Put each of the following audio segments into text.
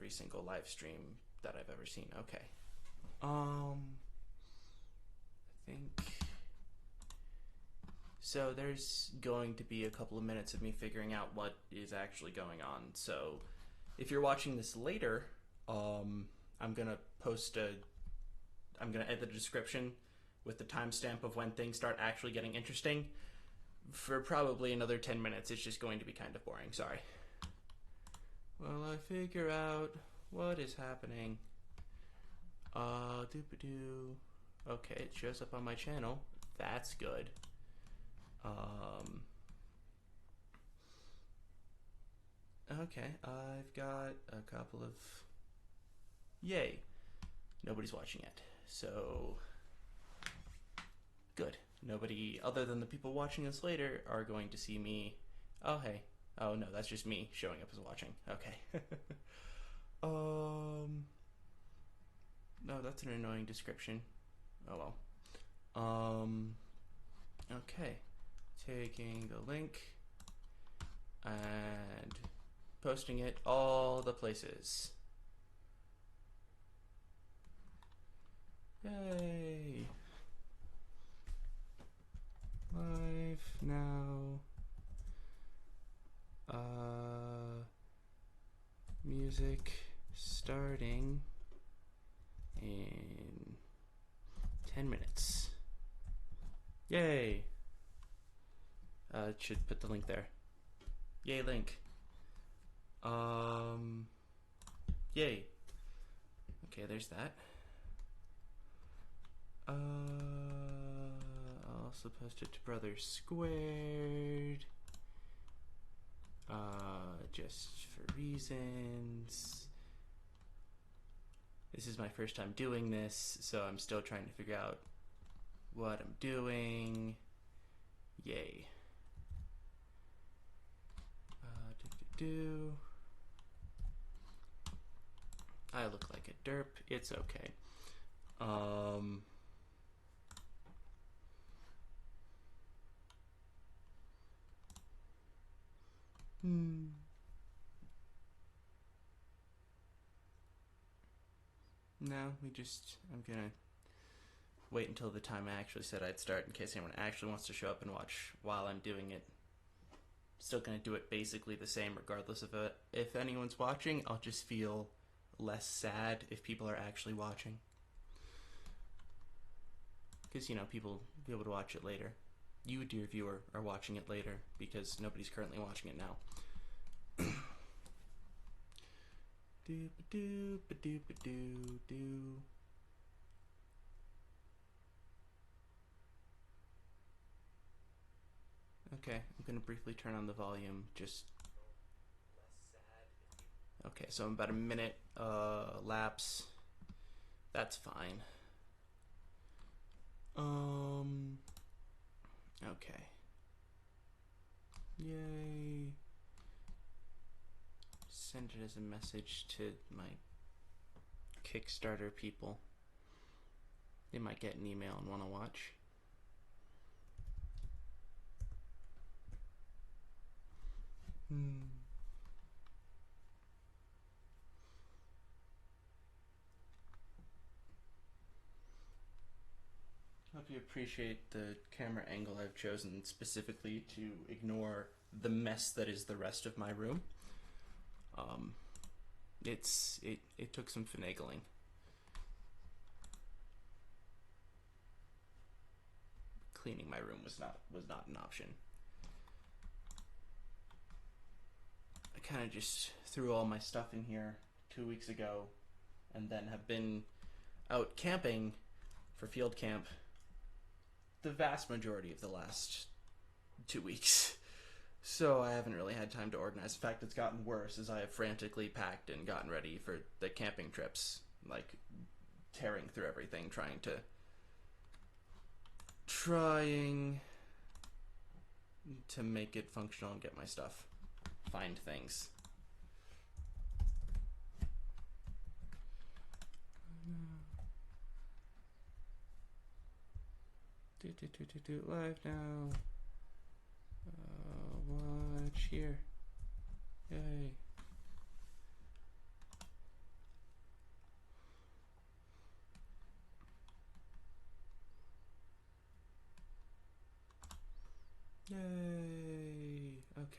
every single live stream that I've ever seen. Okay. I think so. There's going to be a couple of minutes of me figuring out what is actually going on. So, if you're watching this later, I'm gonna post a. I'm gonna edit the description with the timestamp of when things start actually getting interesting. For probably another 10 minutes, it's just going to be kind of boring. Sorry. Well, I figure out what is happening. Doop-a-doo. Okay, it shows up on my channel. That's good. Okay, I've got a couple of... Yay. Nobody's watching it. So... Good. Nobody other than the people watching this later are going to see me... Oh, hey. Oh, no, that's just me showing up as watching. Okay. No, that's an annoying description. Oh, well. Okay. Taking the link and posting it all the places. Yay. Live now. Music starting in 10 minutes. Yay! It should put the link there. Yay, link. Yay. Okay, there's that. I'll also post it to Brothers Squared. Just for reasons. This is my first time doing this, so I'm still trying to figure out what I'm doing. Yay. I look like a derp. It's okay. No, I'm gonna wait until the time I actually said I'd start in case anyone actually wants to show up and watch while I'm doing it. Still gonna do it basically the same regardless of it. If anyone's watching, I'll just feel less sad if people are actually watching. Because, people will be able to watch it later. You, dear viewer, are watching it later because nobody's currently watching it now. Doop-a-doop-a-doop-a-doo-doo. Okay, I'm gonna briefly turn on the volume, just... Okay, so I'm about a minute lapse. That's fine. Okay. Yay. Send it as a message to my Kickstarter people. They might get an email and want to watch. Hope you appreciate the camera angle I've chosen specifically to ignore the mess that is the rest of my room. It took some finagling. Cleaning my room was not an option. I kind of just threw all my stuff in here 2 weeks ago, and then have been out camping for field camp the vast majority of the last 2 weeks. So I haven't really had time to organize. In fact, it's gotten worse as I have frantically packed and gotten ready for the camping trips. Like, tearing through everything, trying to make it functional and get my stuff. Find things. Live now. Watch here. Yay.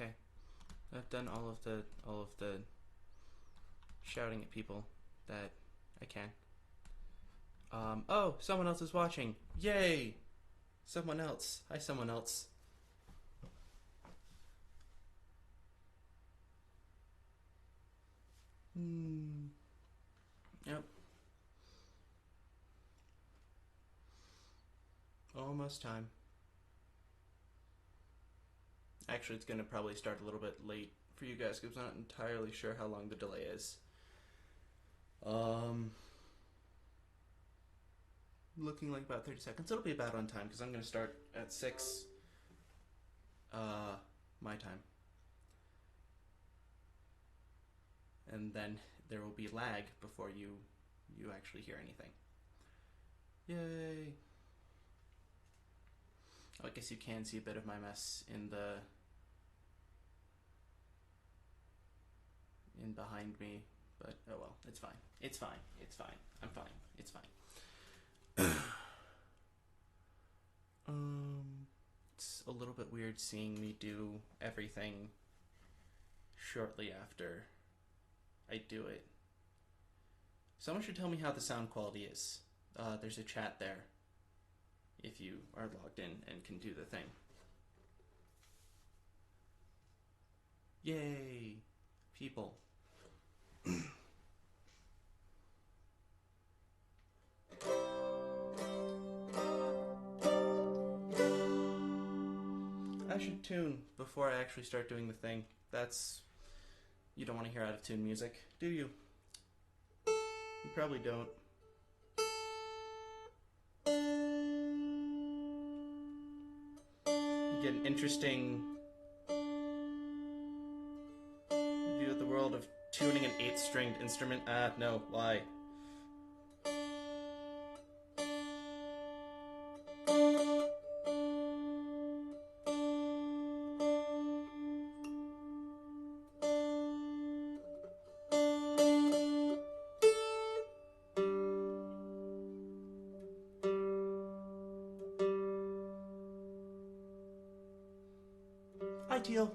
Okay. I've done all of the shouting at people that I can. Oh, someone else is watching. Yay! Someone else. Hi, someone else. Yep. Almost time. Actually, it's gonna probably start a little bit late for you guys because I'm not entirely sure how long the delay is. Looking like about 30 seconds. It'll be about on time because I'm gonna start at 6 my time. And then there will be lag before you actually hear anything. Yay! Oh, I guess you can see a bit of my mess in behind me, but oh well, it's fine. It's fine. It's fine. I'm fine. It's fine. It's a little bit weird seeing me do everything shortly after I do it. Someone should tell me how the sound quality is. There's a chat there if you are logged in and can do the thing. Yay! People. I should tune before I actually start doing the thing. You don't want to hear out of tune music, do you? You probably don't. You get an interesting view of the world of tuning an 8-stringed instrument. No, why? Ideal.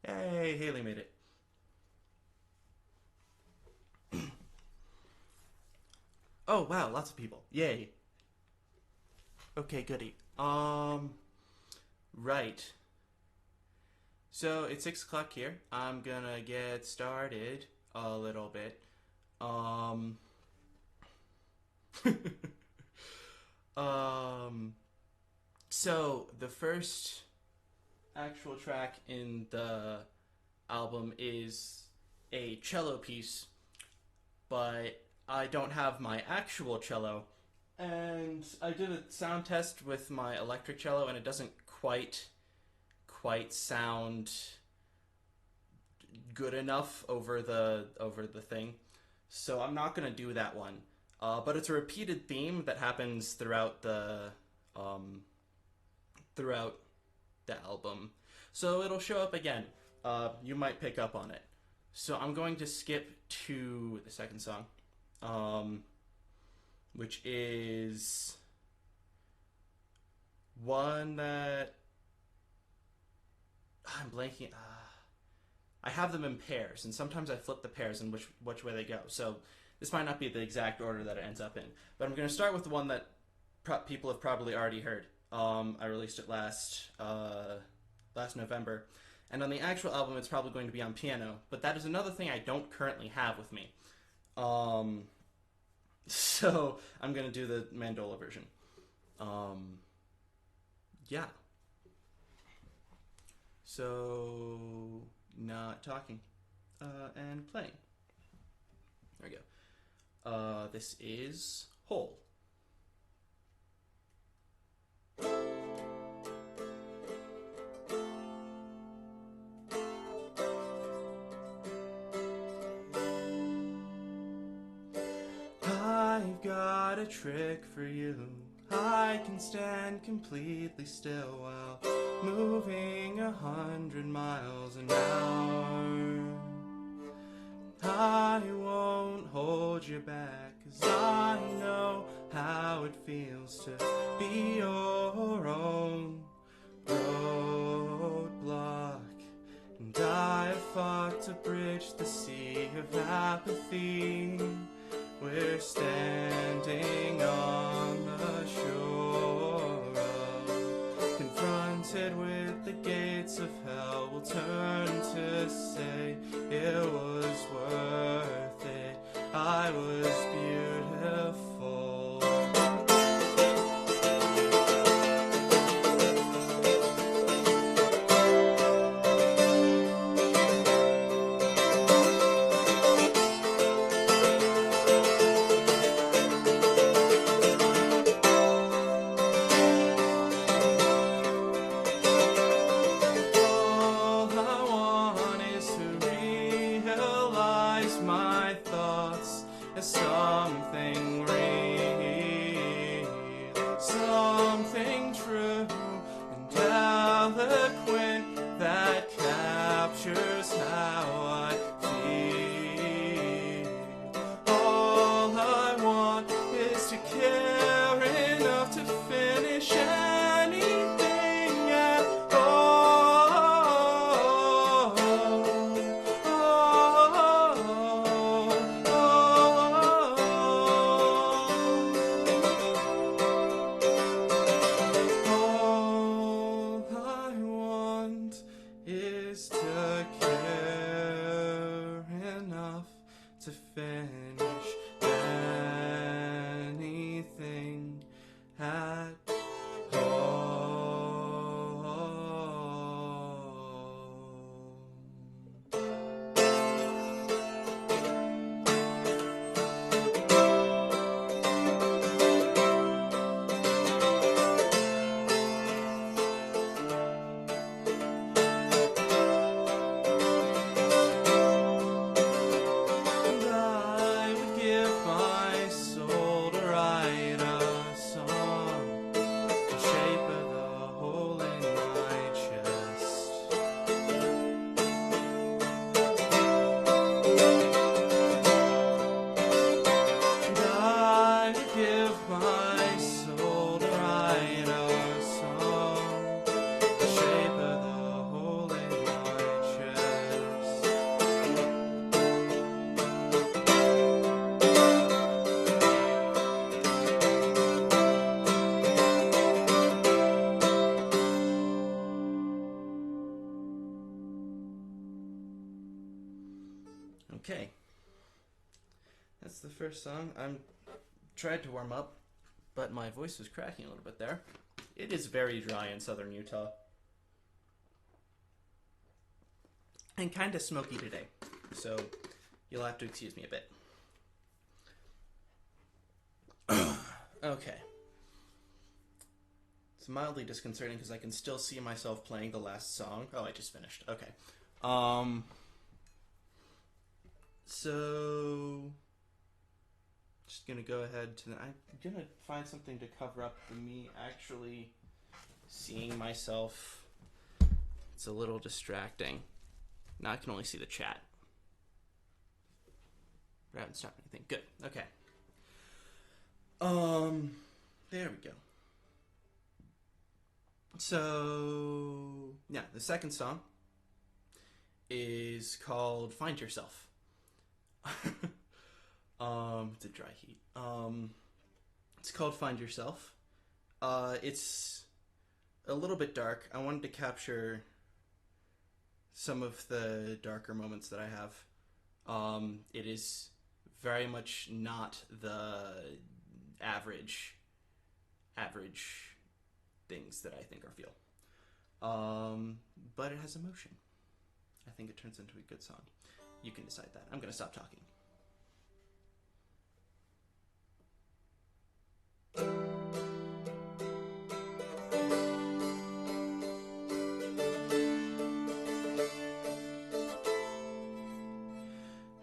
Hey, Haley made it. Oh, wow, lots of people. Yay. Okay, goody. Right. So, it's 6 o'clock here. I'm gonna get started a little bit. So, the first actual track in the album is a cello piece, but I don't have my actual cello. And I did a sound test with my electric cello, and it doesn't quite sound good enough over the thing. So I'm not gonna do that one. But it's a repeated theme that happens throughout the album. So it'll show up again. You might pick up on it. So I'm going to skip to the second song, which is one that I'm blanking. I have them in pairs, and sometimes I flip the pairs and which way they go. So this might not be the exact order that it ends up in. But I'm going to start with the one that people have probably already heard. I released it last November. And on the actual album, it's probably going to be on piano. But that is another thing I don't currently have with me. So I'm going to do the mandola version. Yeah. So, not talking. And playing. There we go. This is Whole. got a trick for you. I can stand completely still while moving 100 miles an hour. I won't hold you back, 'cause I know how it feels to be your own roadblock. And I have fought to bridge the sea of apathy. We're standing on the shore of, confronted with the gates of hell. We'll turn to say it was worth it. I was beautiful. Something real, something true and eloquent that captures how I feel. All I want is to care enough to finish anything at all. Is to care enough to finish anything at Okay, that's the first song. I'm tried to warm up, but my voice was cracking a little bit there. It is very dry in southern Utah. And kind of smoky today, so you'll have to excuse me a bit. Okay. It's mildly disconcerting because I can still see myself playing the last song. Oh, I just finished. Okay. So just gonna go ahead to I'm gonna find something to cover up for me actually seeing myself. It's a little distracting. Now I can only see the chat. But I haven't stopped anything. Good. Okay. There we go. So yeah, the second song is called Find Yourself. It's a dry heat. It's called Find Yourself. It's a little bit dark. I wanted to capture some of the darker moments that I have. It is very much not the average things that I think or feel. But it has emotion. I think it turns into a good song. You can decide that. I'm going to stop talking.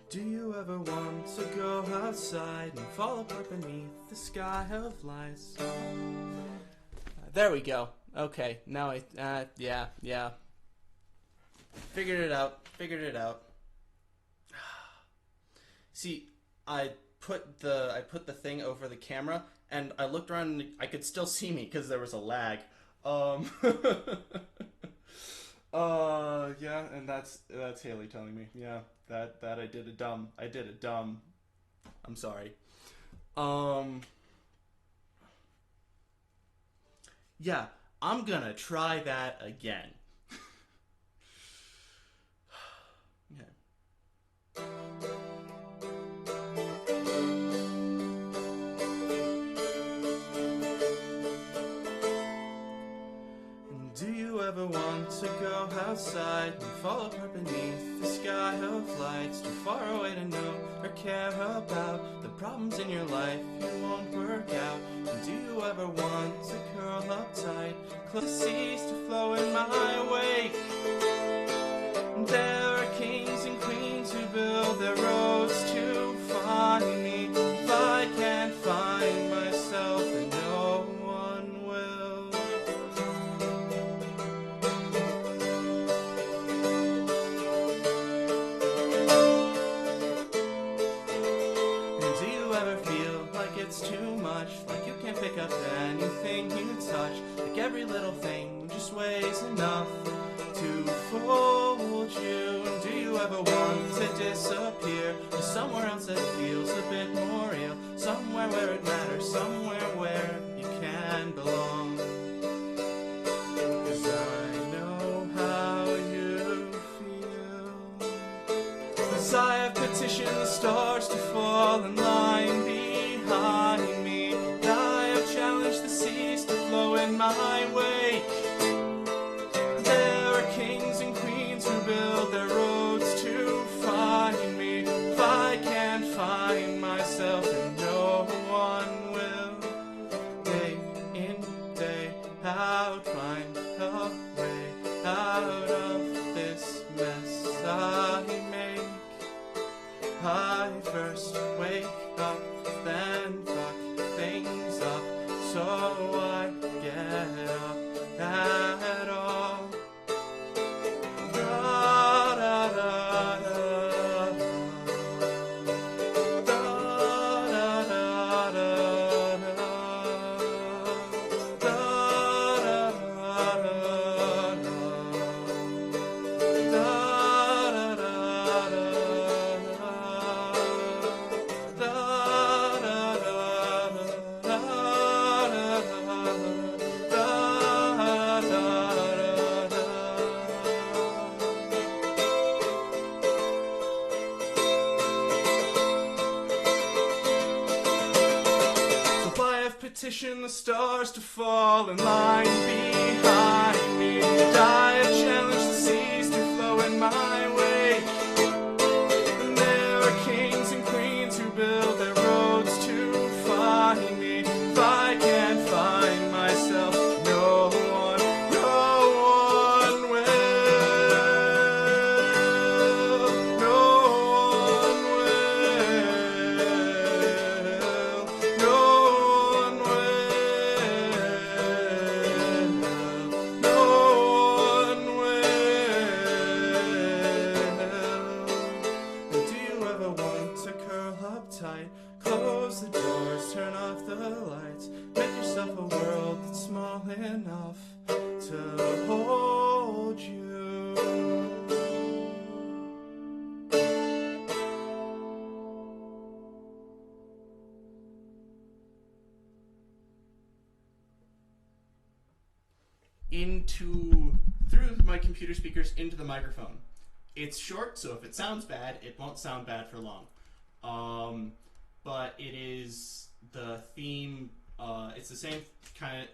Do you ever want to go outside and fall apart beneath the sky of lights. There we go. Okay, now yeah. Figured it out. See, I put the thing over the camera, and I looked around and I could still see me because there was a lag. Yeah, and that's Haley telling me, yeah, that I did a dumb. I'm sorry. Yeah, I'm gonna try that again. Okay. Do you ever want to go outside and fall apart beneath the sky of lights, too far away to know or care about the problems in your life you won't work out? And do you ever want to curl up tight, close the seas to flow in my wake? There are kings and queens who build their roads to find me. If I can't find myself, then no one will. And do you ever feel like it's too much, like you can't pick up anything you touch, like every little thing just weighs enough to fold you? And do you ever want to disappear to somewhere else that feels a bit more real, somewhere where it matters, somewhere where you can belong? 'Cause I know how you feel. 'Cause I have petitioned the stars to fall in line behind me, and I have challenged the seas to flow in my wake. There are kings and queens who build their roads to find me. If I can't find myself, then no one will. Day in, day out, find a way out of this mess I make. I first wake up, then fuck things up, so I get up at all. Da, da, da, da, da, da, da, da, da, da, petition the stars to fall in line behind me, and I have challenged the seas to flow in my wake. And there are kings and queens who build their roads to find me. If I can't find myself, no one will. No one will. No one will. No one will. Do you ever want to curl up tight? Close the doors, turn off the lights, make yourself a world that's small enough to hold you. Through my computer speakers into the microphone. It's short, so if it sounds bad, it won't sound bad for long. But it is the theme. It's the same kind of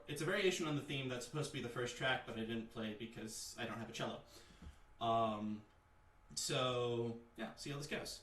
it's a variation on the theme that's supposed to be the first track, but I didn't play it because I don't have a cello. So yeah, see how this goes.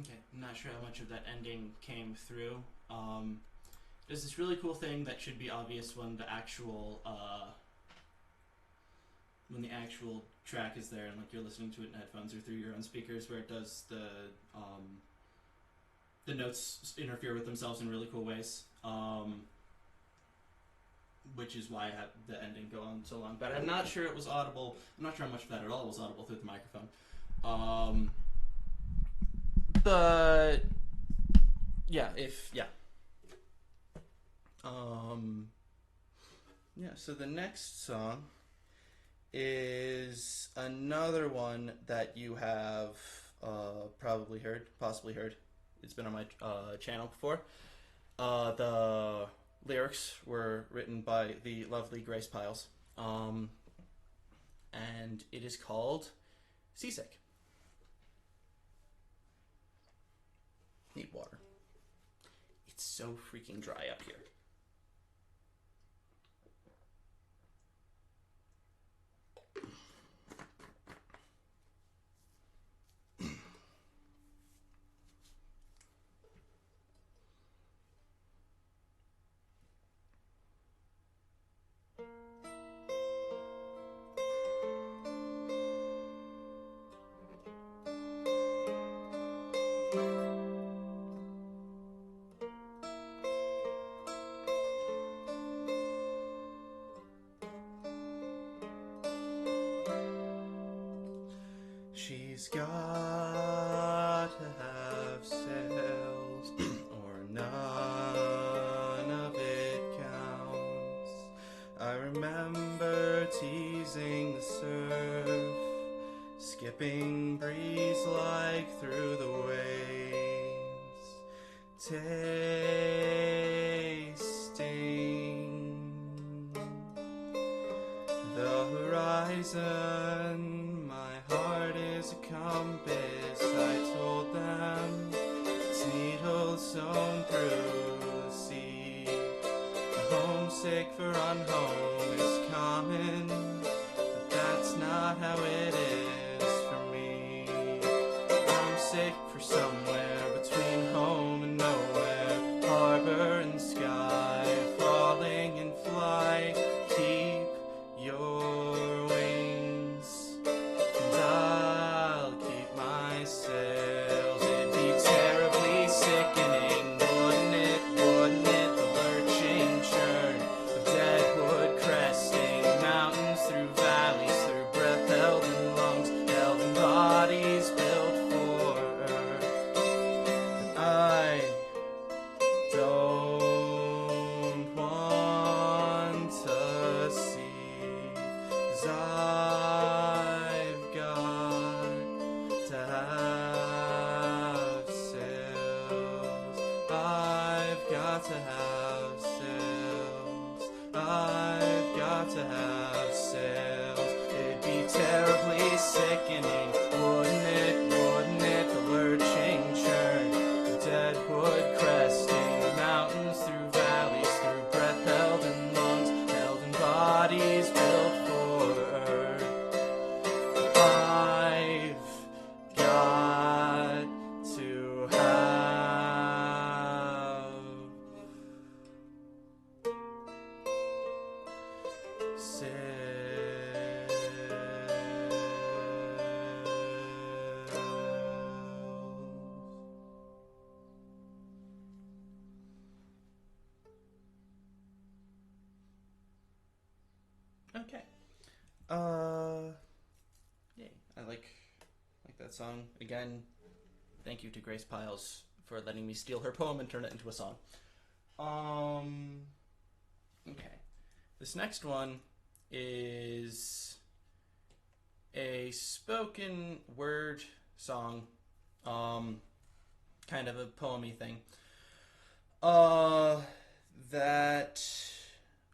Okay, I'm not sure how much of that ending came through. There's this really cool thing that should be obvious when the actual track is there and like you're listening to it in headphones or through your own speakers, where it does the notes interfere with themselves in really cool ways. Which is why I had the ending go on so long. But I'm not sure it was audible. I'm not sure how much of that at all was audible through the microphone. But yeah, so the next song is another one that you have possibly heard. It's been on my channel before. The lyrics were written by the lovely Grace Piles, and it is called Seasick. Need water. It's so freaking dry up here. She's got to have sails, or none of it counts. I remember teasing the surf, skipping breeze like through the waves, tasting the horizon. A compass, I told them, its needle sewn through the sea. Homesick for unhome is common, but that's not how it is for me. I'm sick for somewhere between home and nowhere, harbor and sky, falling in flight. Keep your wings, and I'll keep my sails. It'd be terribly sickening, wouldn't it, the lurching churn of dead wood cresting mountains through valleys, through breath held in lungs, held in bodies built for earth. But I don't want to see, 'cause I've got to have sails. I've got to have sails. I've got to have sails. It'd be terribly sickening, wouldn't it, the lurching churn, the dead wood cresting mountains through valleys, through breath held in lungs, held in bodies built for earth. I've got to have sails. Okay. Yay. I like that song. Again, thank you to Grace Piles for letting me steal her poem and turn it into a song. Okay. This next one is a spoken word song. Kind of a poemy thing. That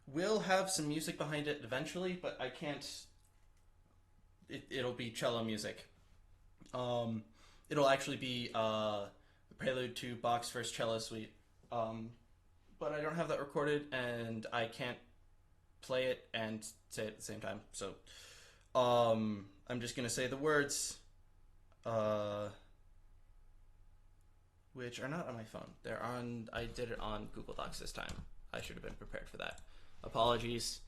will have some music behind it eventually, but I can't. It'll be cello music. It'll actually be a prelude to Bach's first cello suite. But I don't have that recorded, and I can't play it and say it at the same time. So, I'm just gonna say the words. which are not on my phone. They're on. I did it on Google Docs this time. I should have been prepared for that. Apologies.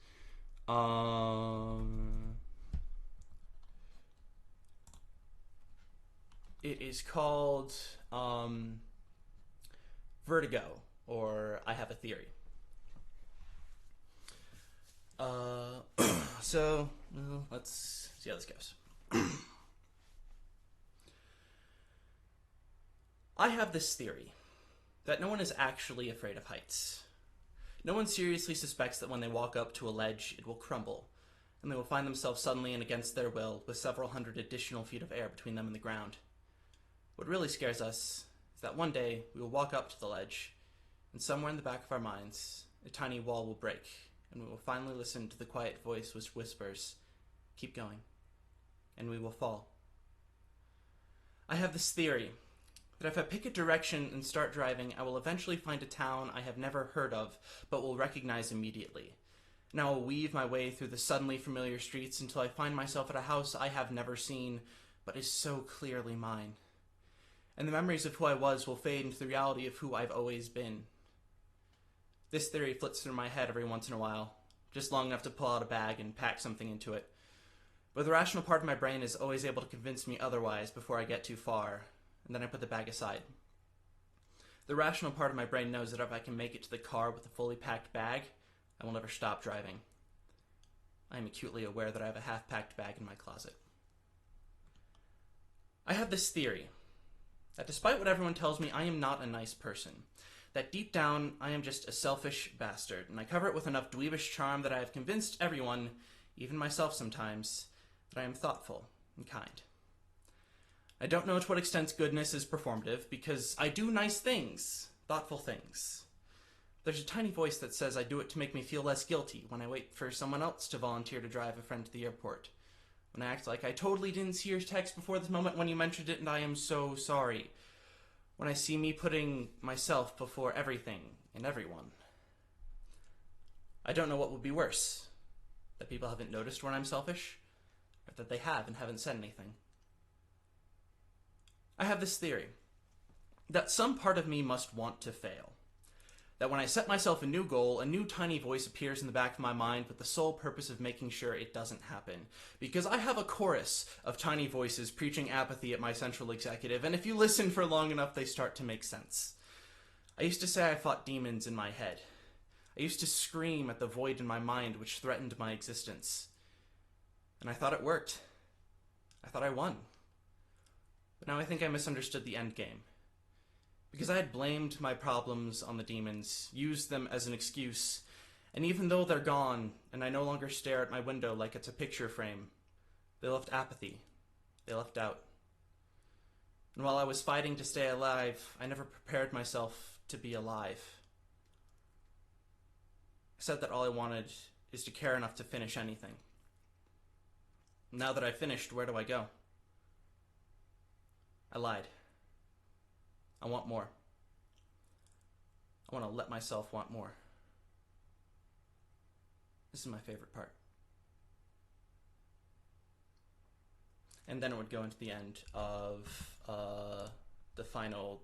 It is called Vertigo, or I Have a Theory. So let's see how this goes. I have this theory that no one is actually afraid of heights. No one seriously suspects that when they walk up to a ledge, it will crumble, and they will find themselves suddenly and against their will with several hundred additional feet of air between them and the ground. What really scares us is that one day we will walk up to the ledge, and somewhere in the back of our minds, a tiny wall will break, and we will finally listen to the quiet voice which whispers, "Keep going," and we will fall. I have this theory that if I pick a direction and start driving, I will eventually find a town I have never heard of, but will recognize immediately. And I will weave my way through the suddenly familiar streets until I find myself at a house I have never seen, but is so clearly mine. And the memories of who I was will fade into the reality of who I've always been. This theory flits through my head every once in a while, just long enough to pull out a bag and pack something into it. But the rational part of my brain is always able to convince me otherwise before I get too far, and then I put the bag aside. The rational part of my brain knows that if I can make it to the car with a fully packed bag, I will never stop driving. I am acutely aware that I have a half-packed bag in my closet. I have this theory that despite what everyone tells me, I am not a nice person. That deep down, I am just a selfish bastard, and I cover it with enough dweebish charm that I have convinced everyone, even myself sometimes, that I am thoughtful and kind. I don't know to what extent goodness is performative, because I do nice things, thoughtful things. There's a tiny voice that says I do it to make me feel less guilty when I wait for someone else to volunteer to drive a friend to the airport. When I act like I totally didn't see your text before this moment when you mentioned it and I am so sorry. When I see me putting myself before everything and everyone. I don't know what would be worse. That people haven't noticed when I'm selfish, or that they have and haven't said anything. I have this theory that some part of me must want to fail. That when I set myself a new goal, a new tiny voice appears in the back of my mind with the sole purpose of making sure it doesn't happen. Because I have a chorus of tiny voices preaching apathy at my central executive, and if you listen for long enough, they start to make sense. I used to say I fought demons in my head. I used to scream at the void in my mind which threatened my existence. And I thought it worked. I thought I won. But now I think I misunderstood the end game. Because I had blamed my problems on the demons, used them as an excuse, and even though they're gone, and I no longer stare at my window like it's a picture frame, they left apathy. They left doubt. And while I was fighting to stay alive, I never prepared myself to be alive. I said that all I wanted is to care enough to finish anything. Now that I've finished, where do I go? I lied. I want more. I want to let myself want more. This is my favorite part. And then it would go into the end of the final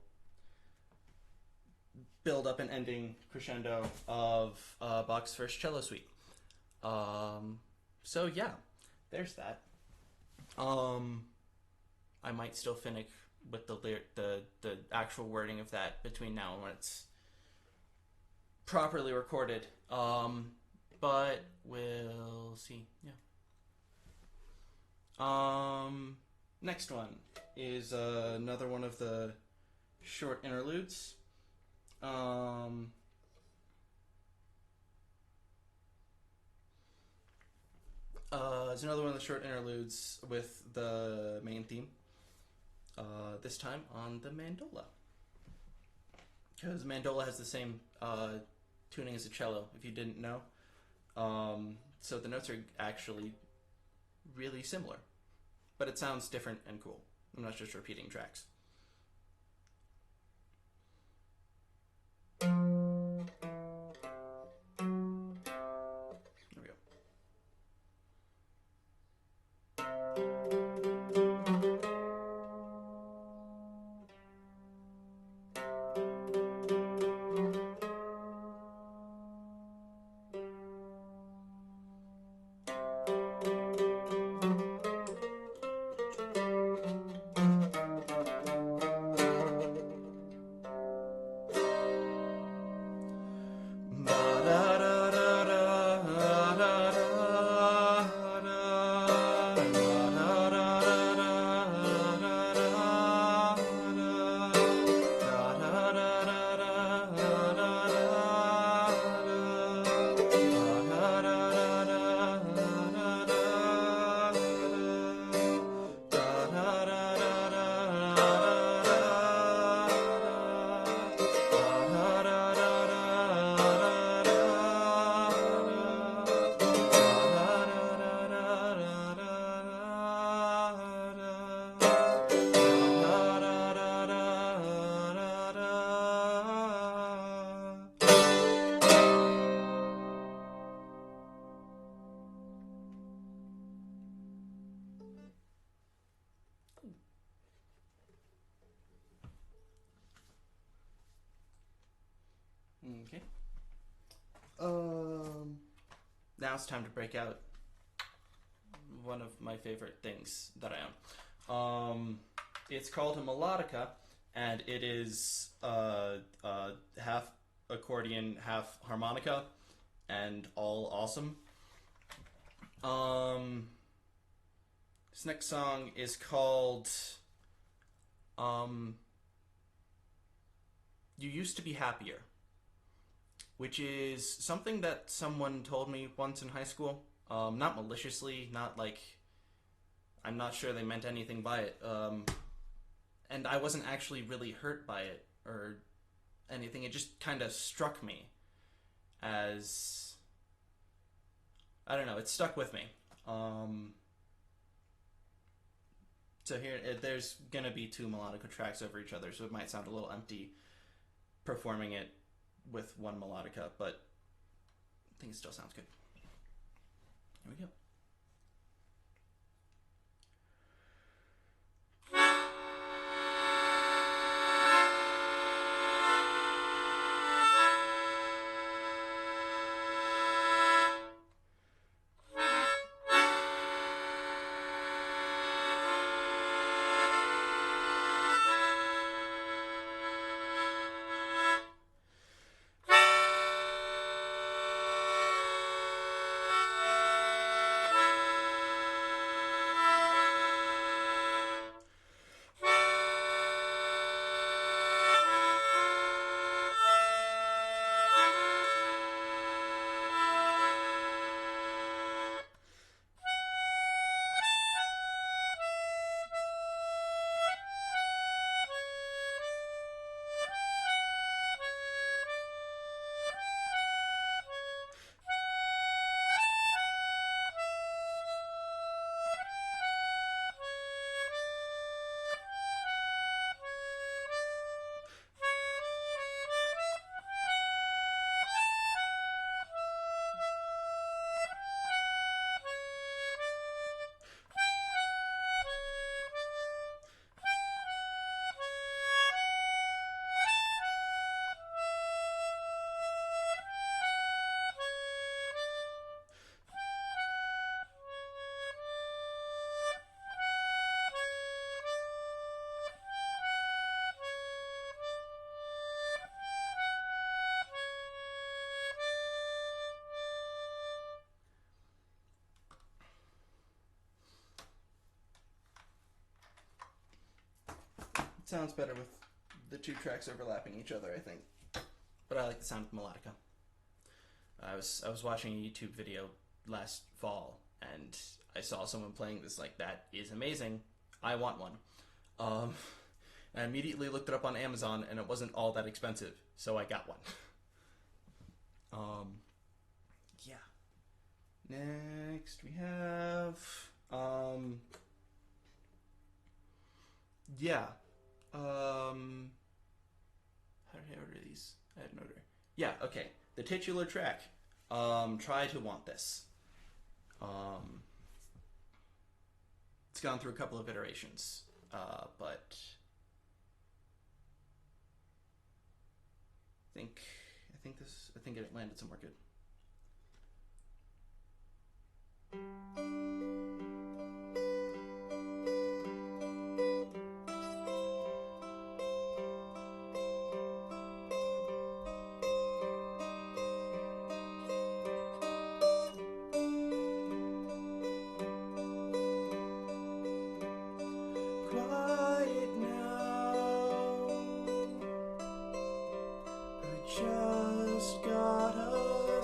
build-up and ending crescendo of Bach's first cello suite. So yeah, there's that. I might still finish with the actual wording of that between now and when it's properly recorded. But we'll see. Yeah. Next one is another one of the short interludes. It's another one of the short interludes with the main theme. This time on the mandola. Because mandola has the same tuning as a cello, if you didn't know. So the notes are actually really similar. But it sounds different and cool. I'm not just repeating tracks. There we go. Okay. Now it's time to break out one of my favorite things that I own. It's called a melodica, and it is half accordion, half harmonica, and all awesome. This next song is called You Used to Be Happier, which is something that someone told me once in high school. Not maliciously, not like, I'm not sure they meant anything by it. And I wasn't actually really hurt by it or anything. It just kind of struck me as, I don't know, it stuck with me. So here, there's gonna be two melodica tracks over each other, so it might sound a little empty performing it with one melodica, but I think it still sounds good. Here we go. Sounds better with the two tracks overlapping each other, I think. But I like the sound of melodica. I was watching a YouTube video last fall, and I saw someone playing this, like, that is amazing. I want one. I immediately looked it up on Amazon, and it wasn't all that expensive, so I got one. Yeah. Next we have, yeah. How did I order these? I had an order. Yeah, okay. The titular track. Try to Want This. It's gone through a couple of iterations, but I think it landed somewhere good. Quiet now, I just got a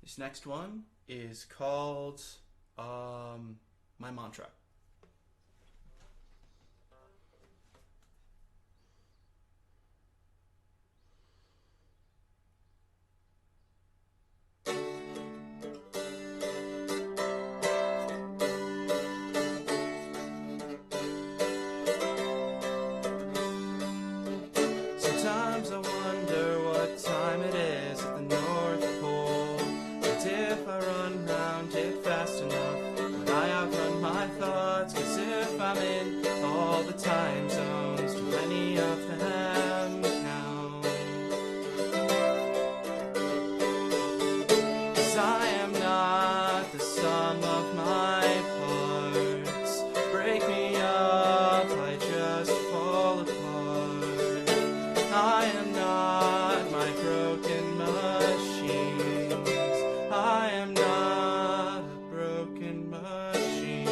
This next one is called My Mantra. Sometimes I wonder what time it is at the North Pole, and if I run round it fast enough, would I outrun my thoughts? 'Cause if I'm in all the time zones, do any of them count? 'Cause I am not the sum of my parts. Break me up, I just fall apart. I am not my broken machines. I am not a broken machine.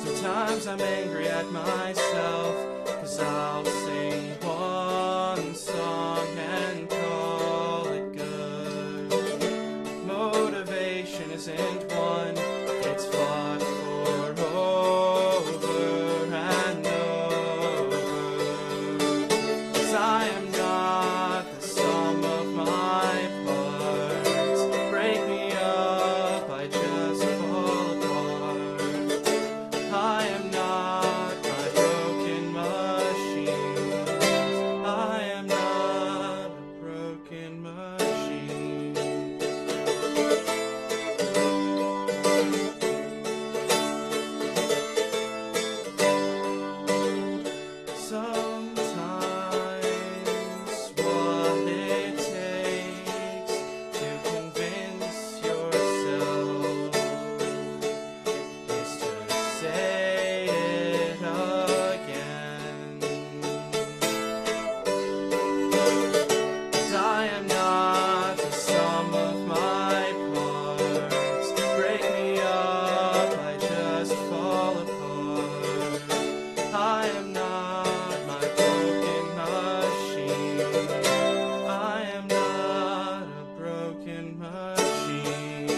Sometimes I'm angry at myself, 'cause I'll sing one song and call it good. Motivation isn't one, it's fought for over and over. 'Cause I am not the sum of my parts. Break me up, I just fall apart. I am not my broken machines. I am not a broken machine. Sometimes what it takes to convince yourself is to say it again. 'Cause I am not the sum of my parts. Break me up, I just fall apart. I am not my broken machine. I am not a broken machine.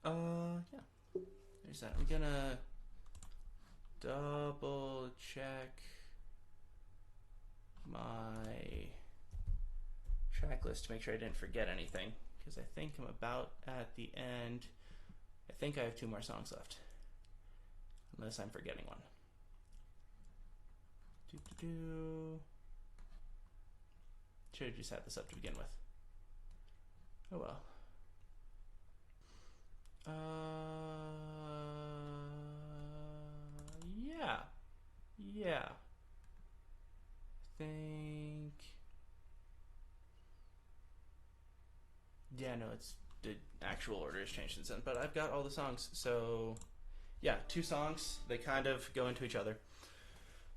Yeah. There's that. I'm gonna double check my track list to make sure I didn't forget anything, because I think I'm about at the end. I think I have 2 more songs left, unless I'm forgetting one. Should have just had this up to begin with. Oh well. Yeah. I think. Yeah, no, it's the actual order has changed since then, but I've got all the songs. So, yeah, 2 songs. They kind of go into each other.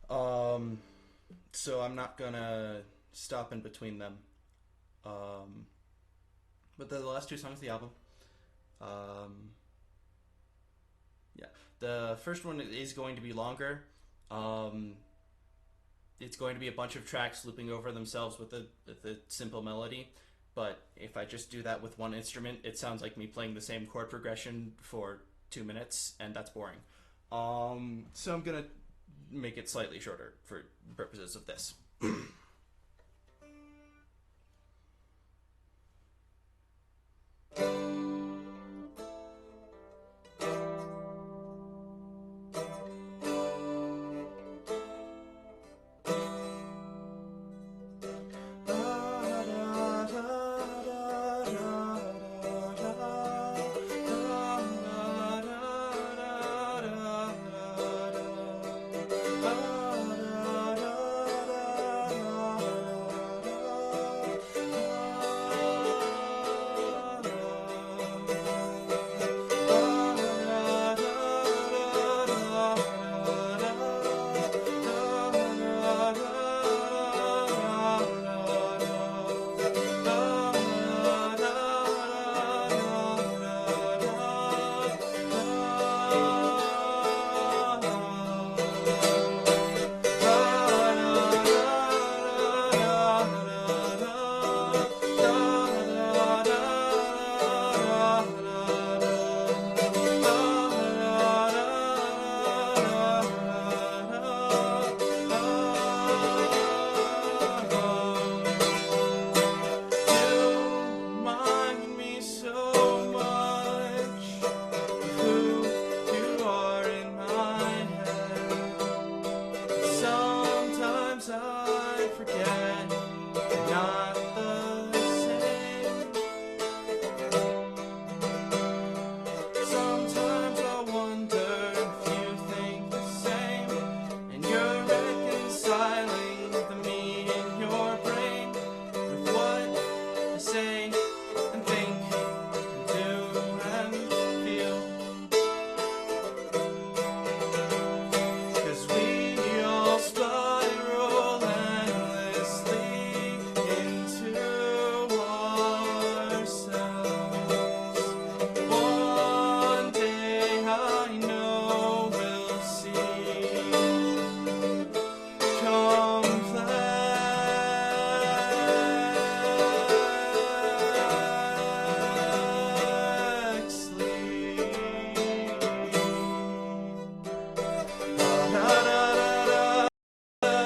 So I'm not gonna stop in between them. But they're the last 2 songs of the album. Yeah, the first one is going to be longer. It's going to be a bunch of tracks looping over themselves with a simple melody. But if I just do that with one instrument, it sounds like me playing the same chord progression for 2 minutes, and that's boring. So I'm gonna make it slightly shorter for purposes of this. yet. Not